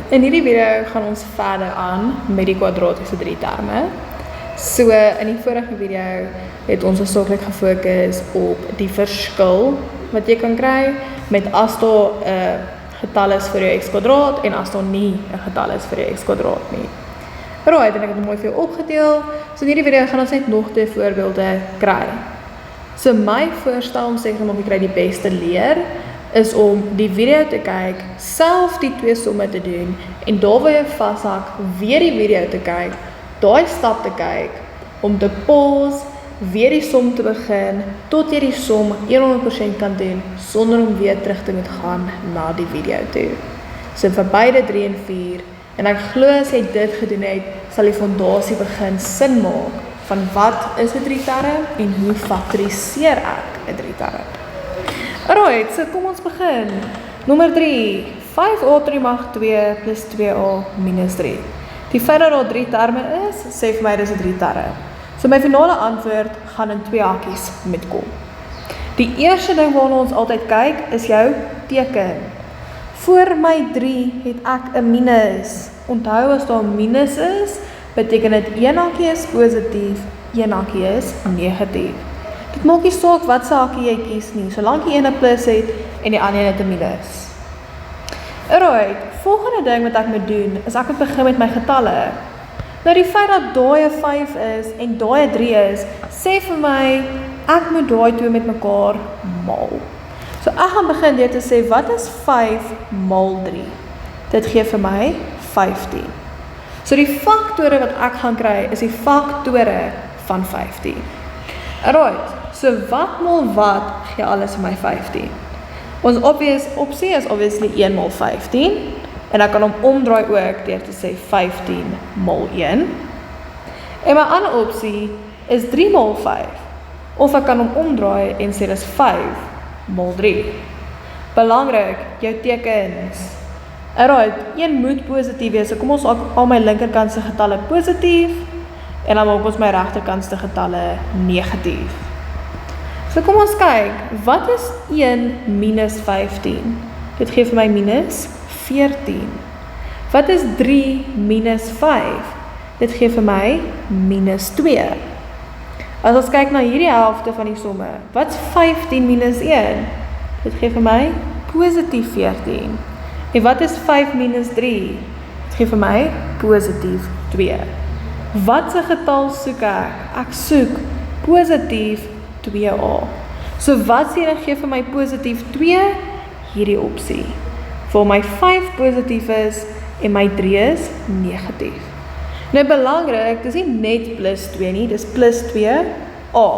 in hierdie video gaan ons verder aan met die kwadratiese drie terme. So in die vorige video het ons hoofsaaklik gefokus op die verskil wat jy kan kry met as daar 'n getal is vir jou x kwadraat en as daar nie 'n getal is vir jou x kwadraat nie. Right, en ek het hom mooi vir jou opgedeel. So in hierdie video gaan ons net nog 2 voorbeelde kry. So my voorstel om seker om jy kry die beste leer is om die video te kyk, self die 2 somme te doen en daar waar jy vashak, weer die video te kyk, daai stap te kyk, om te pause, weer die som te begin, tot jy die som 100% kan doen, sonder om weer terug te moet gaan na die video toe. So vir beide 3 en 4, en ek glo as jy dit gedoen het, sal die fondasie begin sin maak, van wat is 'n drieterm en hoe faktoriseer ek 'n drieterm. Alright, so kom ons begin. Nommer 3, 5a3 mag 2 plus 2a minus 3. Die feit dat daar 3 terme is, sê vir my dis 'n drieterm. So my finale antwoord gaan in 2 hakies moet kom. Die eerste ding waarna ons altyd kyk, is jou teken. Voor my 3 het ek 'n minus. Onthou as daar 'n minus is, beteken dit een hakkie is positief, een hakkie is negatief. Dit maak nie saak wat se hakkie jy kies nie, solank jy een 'n plus het en die ander het 'n minus. Alright, volgende ding wat ek moet doen, is ek moet begin met my getalle. Nou die feit dat daai 'n 5 is en daai 'n 3 is, sê vir my, ek moet daai 2 met mekaar maal. So ek gaan begin deur te sê, wat is 5 maal 3? Dit gee vir my 15. So die faktore wat ek gaan kry, is die faktore van 15. Alright, so wat maal wat gee alles vir my 15? Ons opsie is obviously 1 maal 15, en ek kan hom omdraai ook deur te sê 15 maal 1. En my ander opsie is 3 maal 5, of ek kan hom omdraai en sê dis 5 maal 3. Belangrik, jou tekens. Alright, 1 moet positief wees, so kom ons al my linkerkantse getalle positief, en dan maak ons my regterkantse getalle negatief. So kom ons kyk, wat is 1 minus 15? Dit gee vir my minus 14. Wat is 3 minus 5? Dit gee vir my minus 2. As ons kyk na hierdie helfte van die somme, wat is 15 minus 1? Dit gee vir my positief 14. En wat is 5 minus 3? Dit gee vir my positief 2. Wat se getal soek ek? Ek soek positief 2a. So wat sê dit gee vir my positief 2? Hierdie opsie. Waar my 5 positief is en my 3 is negatief. Nou belangrik, dis nie net plus 2 nie, dis plus 2a.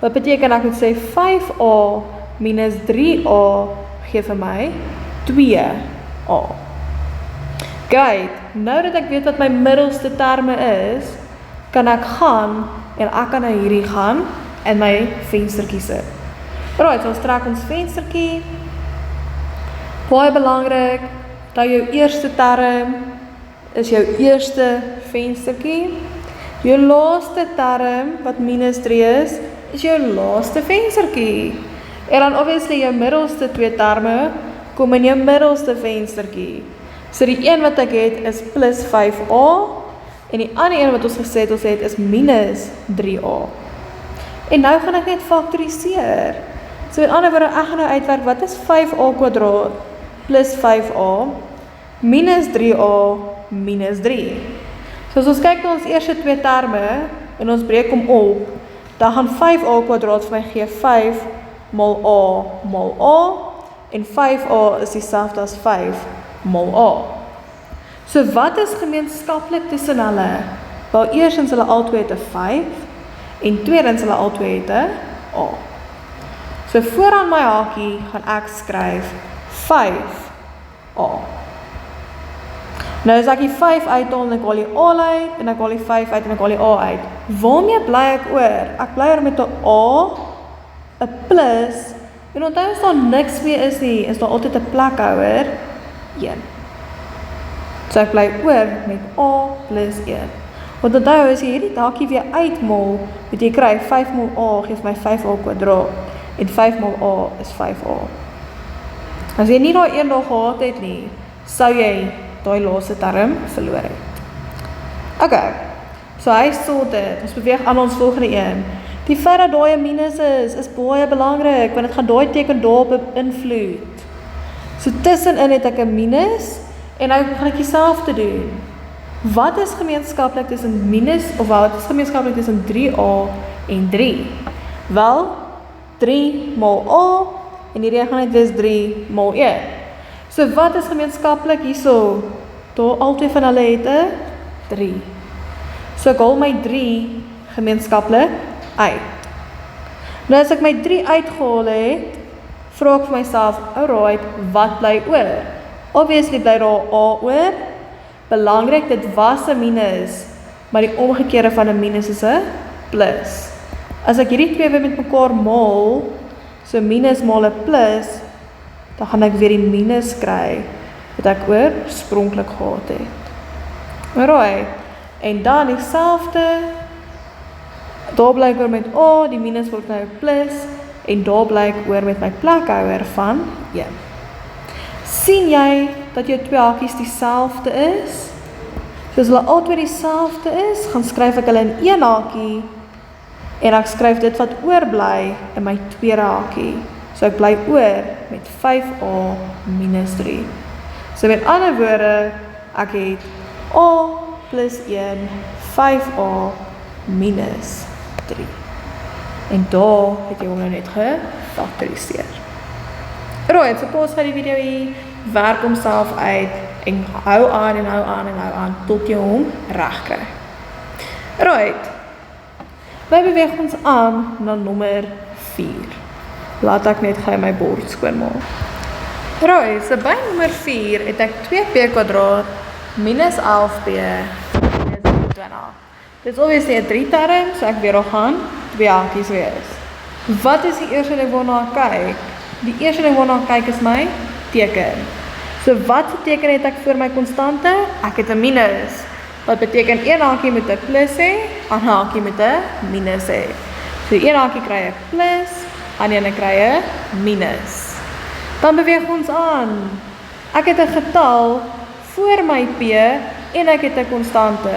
Wat beteken ek moet sê 5a minus 3a gee vir my 2a. Kyk, nou dat ek weet wat my middelste terme is, kan ek gaan en ek kan na hierdie gaan en my venstertjie sit. Right, so ons trek ons venstertjie. Baie belangrik, dat jou eerste term is jou eerste venstertjie. Jou laaste term, wat minus 3 is jou laaste venstertjie. En dan obviously jou middelste 2 terme kom in jou middelste venstertjie. So die een wat ek het is plus 5a, en die ander een wat ons gesê het is minus 3a. En nou gaan ek net faktoriseer. So met ander woorde, ek gaan nou uitwerk, wat is 5a kwadraat plus 5a minus 3a minus 3. So as ons kyk na ons eerste 2 terme, en ons breek hom op, dan gaan 5a kwadraat vir my gee 5 maal a, en 5a is dieselfde as 5 maal a. So wat is gemeenskaplik tussen hulle? Wel, eerstens hulle albei het 'n 5, en tweedens hulle albei het 'n a. So vooraan my hakie gaan ek skryf 5a. Nou as ek die 5 uithaal en ek haal die a uit, en ek haal die 5 uit en ek haal die a uit, waarmee bly ek oor? Ek bly oor met 'n a, 'n plus, en onthou as daar niks meer is nie, is daar altyd 'n plekhouer 1. So ek bly oor met a plus 1. Want onthou, as jy hierdie hakie weer uitmaal, moet jy kry 5 maal a geef my 5a kwadraat, en 5 maal a is 5a. As jy nie daai een daar gehad het nie, sou jy daai laaste term verloor het. Okay, so hy sê dit, ons beweeg aan ons volgende een. Die feit dat daai 'n minus is baie belangrik, want dit gaan daai teken daarop beïnvloed. So tussenin het ek 'n minus, en nou gaan ek dieselfde doen. Wat is gemeenskaplik tussen minus, of wat is gemeenskaplik tussen 3a en 3? Wel, 3 maal a, en die regelheid is 3 maal 1. So wat is gemeenskaplik hierso? Daar albei van hulle het 'n 3. So ek haal my 3 gemeenskaplik uit. Nou as ek my 3 uitgehaal het, vra ek vir myself, alright, wat bly oor? Obviously bly daar a oor. Belangrik, dit was 'n minus, maar die omgekeerde van 'n minus is 'n plus. As ek hierdie twee weer met mekaar maal, so minus maal 'n plus, dan gaan ek weer die minus kry, wat ek oorspronklik gehad het. Alright, en dan dieselfde, daar bly ek oor met a, die minus word nou plus, en daar bly ek oor met my plekhouer van 1. Sien jy dat jou twee hakies dieselfde is? So as hulle albei dieselfde is, gaan skryf ek hulle in een hakie, en ek skryf dit wat oorbly in my tweede hakie. So ek bly oor met 5a minus 3. So met ander woorde, ek het a plus 1, 5a minus 3. En daar het jy hom nou net gefaktoriseer. Right, so pause vir die video hier, werk homself uit, en hou aan en hou aan en hou aan, tot jy hom reg kry. Right, nou beweeg ons aan na nommer 4. Laat ek net gou my bord skoonmaak. Right, so by nommer 4 het ek 2p² minus 11p minus 20. Dit is obviously 'n 3 term, so ek weer al gaan 2 hakies wees. Wat is die eerste ding waarna ek kyk? Die eerste ding waarna ek kyk is my teken. So wat teken het ek vir my konstante? Ek het 'n minus. Wat beteken een hakie moet 'n plus hê, ander hakie moet 'n minus hê. So een hakie kry 'n plus, ander een kry 'n minus. Dan beweeg ons aan. Ek het 'n getal voor my p en ek het 'n konstante.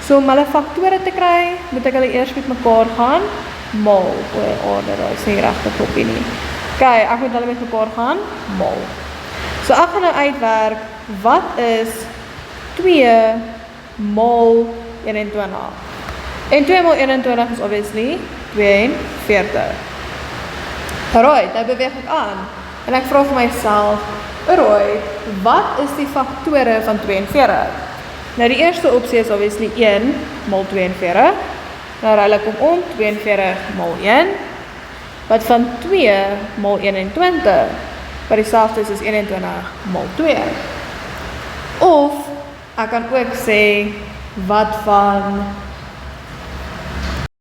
So om hulle faktore te kry, moet ek hulle eers met mekaar gaan maal. Daar is nie regte knoppie nie. Okay, ek moet hulle met mekaar gaan maal. So ek gaan nou uitwerk, wat is 2 maal 21? En 2 maal 21 is obviously 42. Alright, nou beweeg ek aan. En ek vra vir myself, alright, wat is die faktore van 42? Nou die eerste opsie is obviously 1 maal 42. Nou ruil ek hom om, 42 maal 1. Wat van 2 maal 21? Wat dieselfde is as 21 maal 2. Of, ek kan ook sê, wat van